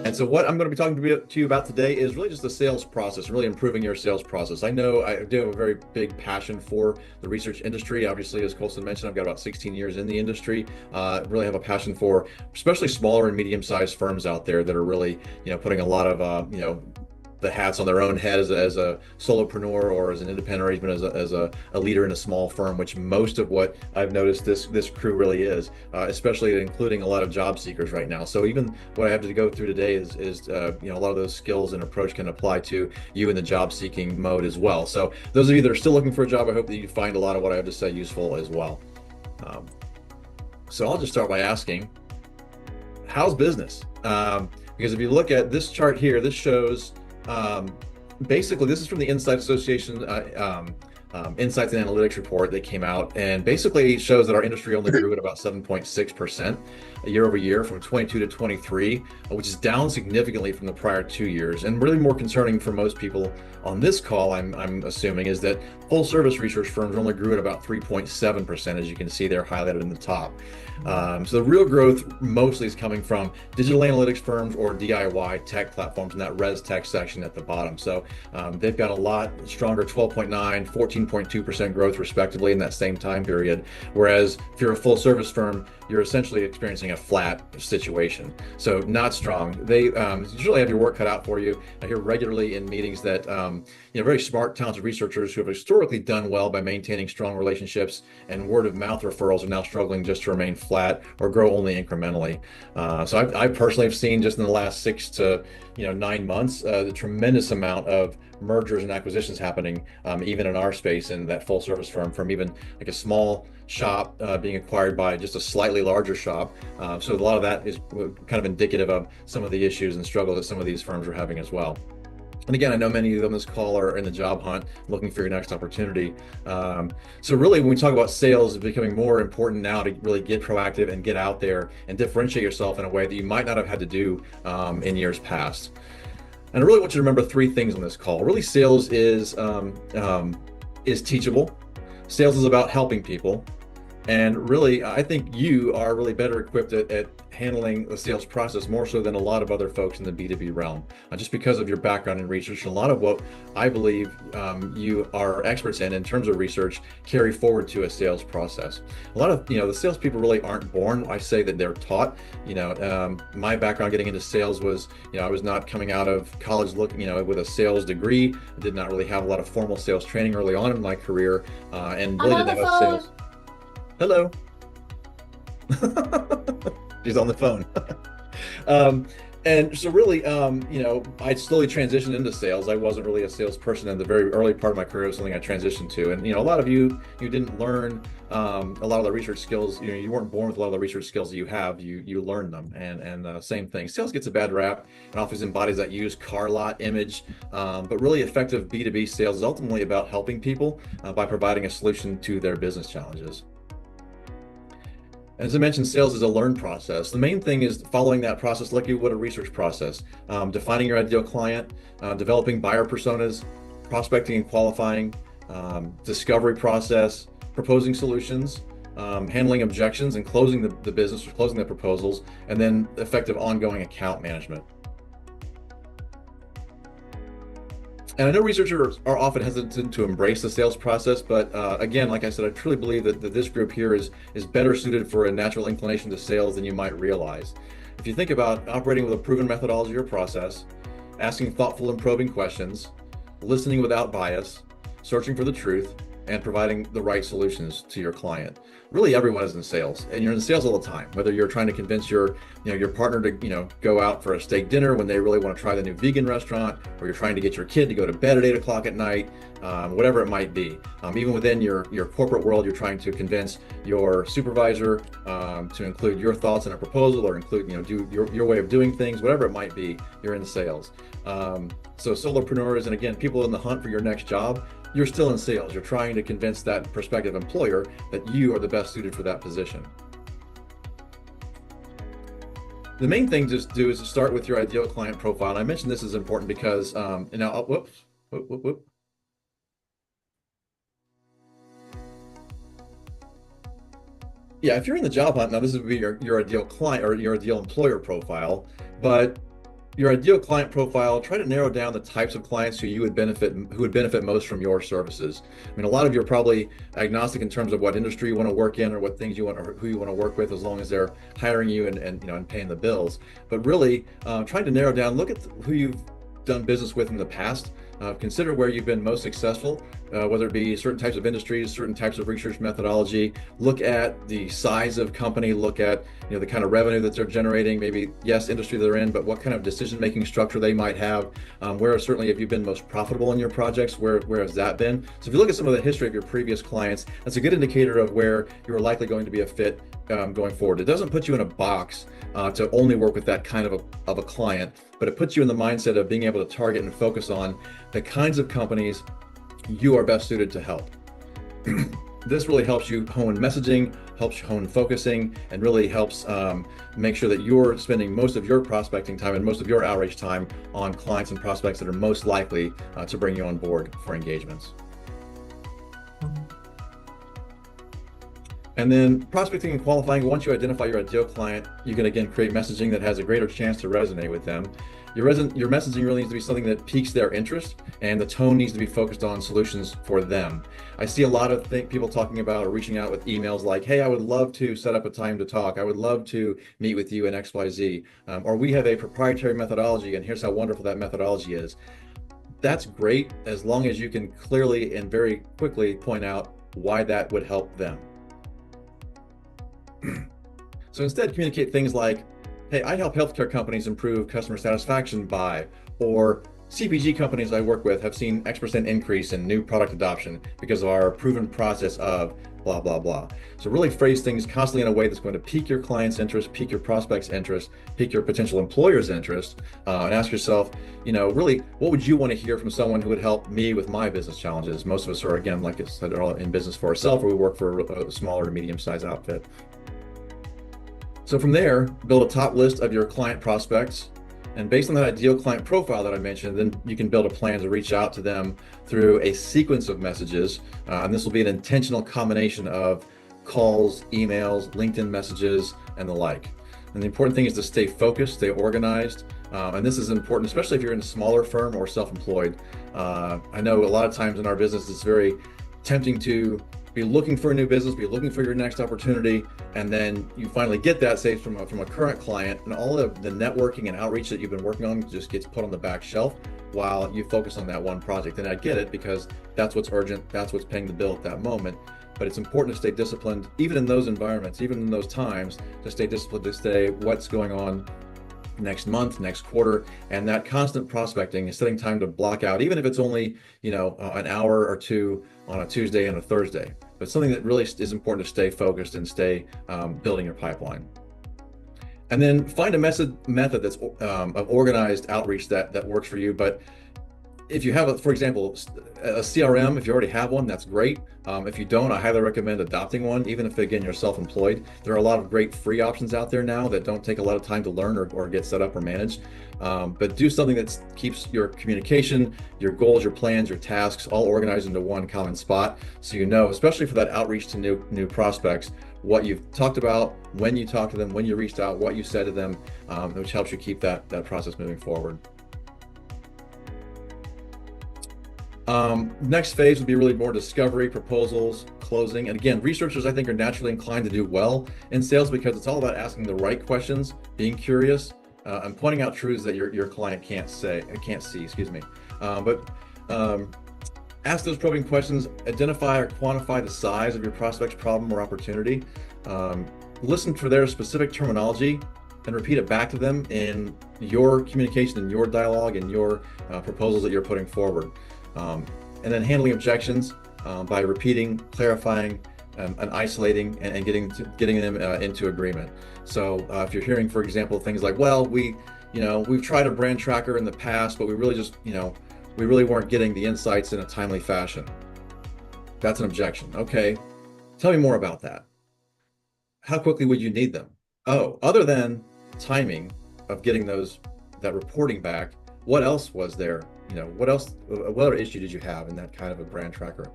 And so what I'm going to be talking to you about today is really just the sales process, really improving your sales process. I know I do have a very big passion for the research industry. Obviously, as Colson mentioned, I've got about 16 years in the industry. Really have a passion for especially smaller and medium-sized firms out there that are really, putting a lot of, the hats on their own head as a solopreneur or as an independent or even as a leader in a small firm, which most of what I've noticed this crew really is, especially including a lot of job seekers right now. So even what I have to go through today is a lot of those skills and approach can apply to you in the job seeking mode as well. So those of you that are still looking for a job, I hope that you find a lot of what I have to say useful as well. So I'll just start by asking, how's business? Because if you look at this chart here, this shows basically, this is from the Insights Association Insights and Analytics report that came out, and basically shows that our industry only grew at about 7.6% year over year from 22 to 23, which is down significantly from the prior 2 years. And really more concerning for most people on this call, I'm assuming, is that full service research firms only grew at about 3.7%, as you can see there highlighted in the top. So the real growth mostly is coming from digital analytics firms or DIY tech platforms in that res tech section at the bottom. So they've got a lot stronger 12.9, 14.2% growth respectively in that same time period. Whereas if you're a full service firm, you're essentially experiencing a flat situation. So not strong. They usually have your work cut out for you. I hear regularly in meetings that very smart, talented researchers who have historically done well by maintaining strong relationships and word of mouth referrals are now struggling just to remain flat or grow only incrementally. So I personally have seen just in the last 6 to 9 months the tremendous amount of mergers and acquisitions happening, even in our space in that full service firm, from even like a small shop being acquired by just a slightly larger shop. So a lot of that is kind of indicative of some of the issues and struggles that some of these firms are having as well. And again, I know many of you on this call are in the job hunt, looking for your next opportunity. So really, when we talk about sales, it's becoming more important now to really get proactive and get out there and differentiate yourself in a way that you might not have had to do in years past. And I really want you to remember 3 things on this call. Really, sales is teachable. Sales is about helping people. And really, I think you are really better equipped at handling the sales process more so than a lot of other folks in the B2B realm, just because of your background in research. And a lot of what I believe you are experts in terms of research carry forward to a sales process. A lot of, the salespeople really aren't born. I say that they're taught. My background getting into sales was, I was not coming out of college looking, with a sales degree. I did not really have a lot of formal sales training early on in my career, and really didn't have sales. Hello. She's on the phone. And so really, I slowly transitioned into sales. I wasn't really a salesperson in the very early part of my career. It was something I transitioned to. And, a lot of you didn't learn a lot of the research skills. You weren't born with a lot of the research skills that you have. You learned them. And same thing. Sales gets a bad rap and often embodies that used car lot image. But really effective B2B sales is ultimately about helping people by providing a solution to their business challenges. As I mentioned, sales is a learned process. The main thing is following that process like you would a research process, defining your ideal client, developing buyer personas, prospecting and qualifying, discovery process, proposing solutions, handling objections and closing the business or closing the proposals, and then effective ongoing account management. And I know researchers are often hesitant to embrace the sales process, but again, like I said, I truly believe that this group here is better suited for a natural inclination to sales than you might realize. If you think about operating with a proven methodology or process, asking thoughtful and probing questions, listening without bias, searching for the truth, and providing the right solutions to your client. Really, everyone is in sales, and you're in sales all the time. Whether you're trying to convince your partner to go out for a steak dinner when they really want to try the new vegan restaurant, or you're trying to get your kid to go to bed at 8 o'clock at night, whatever it might be. Even within your corporate world, you're trying to convince your supervisor to include your thoughts in a proposal, or include do your way of doing things, whatever it might be. You're in sales. So solopreneurs, and again, people in the hunt for your next job, you're still in sales. You're trying to convince that prospective employer that you are the best suited for that position. The main thing to do is to start with your ideal client profile. And I mentioned this is important because, Yeah, if you're in the job hunt, now this would be your ideal client or your ideal employer profile, but your ideal client profile, try to narrow down the types of clients who would benefit most from your services. I mean, a lot of you are probably agnostic in terms of what industry you want to work in or what things you want or who you want to work with, as long as they're hiring you and and paying the bills. But really, trying to narrow down, look at who you've done business with in the past. Consider where you've been most successful, whether it be certain types of industries, certain types of research methodology. Look at the size of company, look at the kind of revenue that they're generating, maybe yes, industry they're in, but what kind of decision-making structure they might have. Where certainly have you been most profitable in your projects? Where has that been? So if you look at some of the history of your previous clients, that's a good indicator of where you're likely going to be a fit going forward. It doesn't put you in a box to only work with that kind of a client, but it puts you in the mindset of being able to target and focus on the kinds of companies you are best suited to help. This really helps you hone messaging, helps you hone focusing, and really helps make sure that you're spending most of your prospecting time and most of your outreach time on clients and prospects that are most likely to bring you on board for engagements. And then prospecting and qualifying, once you identify your ideal client, you can again create messaging that has a greater chance to resonate with them. Your messaging really needs to be something that piques their interest, and the tone needs to be focused on solutions for them. I see a lot of people talking about or reaching out with emails like, hey, I would love to set up a time to talk. I would love to meet with you in XYZ. Or we have a proprietary methodology, and here's how wonderful that methodology is. That's great as long as you can clearly and very quickly point out why that would help them. So instead, communicate things like, hey, I help healthcare companies improve customer satisfaction by, or CPG companies I work with have seen X% increase in new product adoption because of our proven process of blah, blah, blah. So really phrase things constantly in a way that's going to pique your client's interest, pique your prospect's interest, pique your potential employer's interest, and ask yourself, really, what would you want to hear from someone who would help me with my business challenges? Most of us are, again, like I said, are all in business for ourselves, or we work for a smaller to medium-sized outfit. So from there, build a top list of your client prospects. And based on that ideal client profile that I mentioned, then you can build a plan to reach out to them through a sequence of messages. And this will be an intentional combination of calls, emails, LinkedIn messages, and the like. And the important thing is to stay focused, stay organized. And this is important, especially if you're in a smaller firm or self-employed. I know a lot of times in our business, it's very tempting to be looking for a new business, be looking for your next opportunity, and then you finally get that, say from a current client, and all of the networking and outreach that you've been working on just gets put on the back shelf while you focus on that one project. And I get it, because that's what's urgent, that's what's paying the bill at that moment. But it's important to stay disciplined, even in those environments, even in those times, to stay disciplined, to stay what's going on next month, next quarter, and that constant prospecting is setting time to block out, even if it's only an hour or two on a Tuesday and a Thursday. But something that really is important to stay focused and stay building your pipeline. And then find a method that's of organized outreach that works for you. But if you have, for example, a CRM, if you already have one, that's great. If you don't, I highly recommend adopting one, even if, again, you're self-employed. There are a lot of great free options out there now that don't take a lot of time to learn or get set up or managed. But do something that keeps your communication, your goals, your plans, your tasks all organized into one common spot. So especially for that outreach to new prospects, what you've talked about, when you talked to them, when you reached out, what you said to them, which helps you keep that process moving forward. Next phase would be really more discovery, proposals, closing. And again, researchers, I think, are naturally inclined to do well in sales because it's all about asking the right questions, being curious, and pointing out truths that your client can't see. Ask those probing questions, identify or quantify the size of your prospect's problem or opportunity, listen for their specific terminology, and repeat it back to them in your communication, in your dialogue, in your proposals that you're putting forward. And then handling objections by repeating, clarifying, and isolating, and getting them into agreement. So if you're hearing, for example, things like, well, we've tried a brand tracker in the past, but we really just, we really weren't getting the insights in a timely fashion. That's an objection. Okay, tell me more about that. How quickly would you need them? Oh, other than timing of getting that reporting back, what else was there? What other issue did you have in that kind of a brand tracker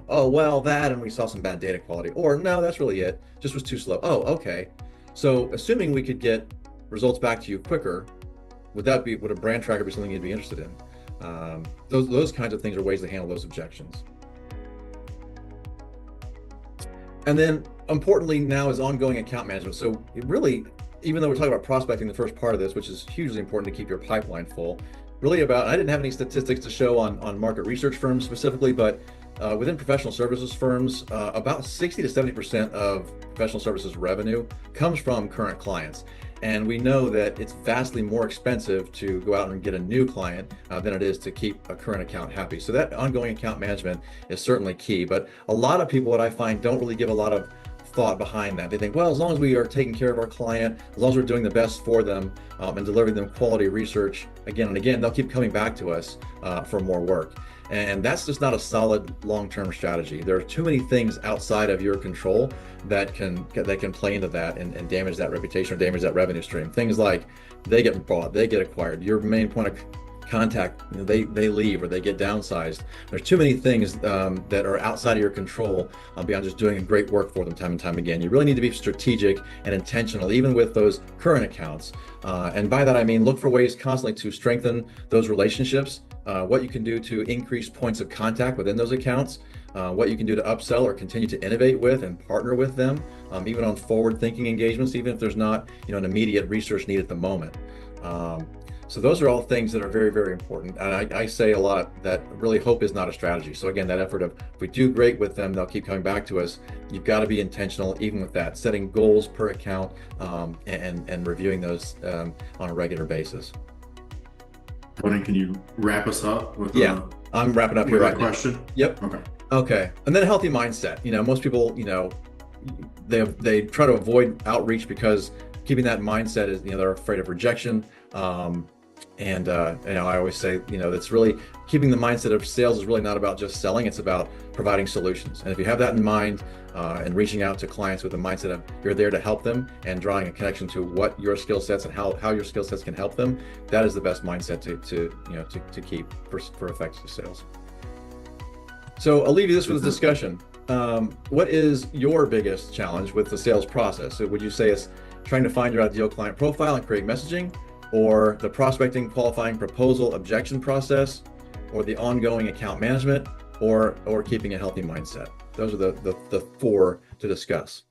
Oh, well, that, and we saw some bad data quality, or no, that's really it, just was too slow. Oh, okay. So assuming we could get results back to you quicker, would a brand tracker be something you'd be interested in? Those kinds of things are ways to handle those objections. And then importantly now is ongoing account management. So it really, even though we're talking about prospecting, the first part of this, which is hugely important to keep your pipeline full, really about, I didn't have any statistics to show on market research firms specifically, but within professional services firms, about 60 to 70% of professional services revenue comes from current clients. And we know that it's vastly more expensive to go out and get a new client than it is to keep a current account happy. So that ongoing account management is certainly key. But a lot of people, what I find, don't really give a lot of thought behind that. They think, well, as long as we are taking care of our client, as long as we're doing the best for them and delivering them quality research again and again, they'll keep coming back to us for more work. And that's just not a solid long-term strategy. There are too many things outside of your control that can play into that and damage that reputation or damage that revenue stream. Things like they get bought, they get acquired, your main point of contact, they leave or they get downsized. There's too many things that are outside of your control beyond just doing great work for them time and time again. You really need to be strategic and intentional, even with those current accounts. And by that, I mean, look for ways constantly to strengthen those relationships, what you can do to increase points of contact within those accounts, what you can do to upsell or continue to innovate with and partner with them, even on forward-thinking engagements, even if there's not an immediate research need at the moment. So those are all things that are very, very important. And I say a lot that really hope is not a strategy. So again, that effort of, if we do great with them, they'll keep coming back to us. You've got to be intentional, even with that, setting goals per account and reviewing those on a regular basis. Tony, can you wrap us up with I'm wrapping up here right now. Question? Yep. Okay. And then a healthy mindset. Most people, they try to avoid outreach because keeping that mindset is, they're afraid of rejection. And I always say, that's really keeping the mindset of sales is really not about just selling. It's about providing solutions. And if you have that in mind and reaching out to clients with the mindset of you're there to help them and drawing a connection to what your skill sets and how your skill sets can help them, that is the best mindset to keep for effective sales. So I'll leave you this with a discussion. What is your biggest challenge with the sales process? So would you say it's trying to find your ideal client profile and create messaging, or the prospecting, qualifying, proposal, objection process, or the ongoing account management, or keeping a healthy mindset? Those are the four to discuss.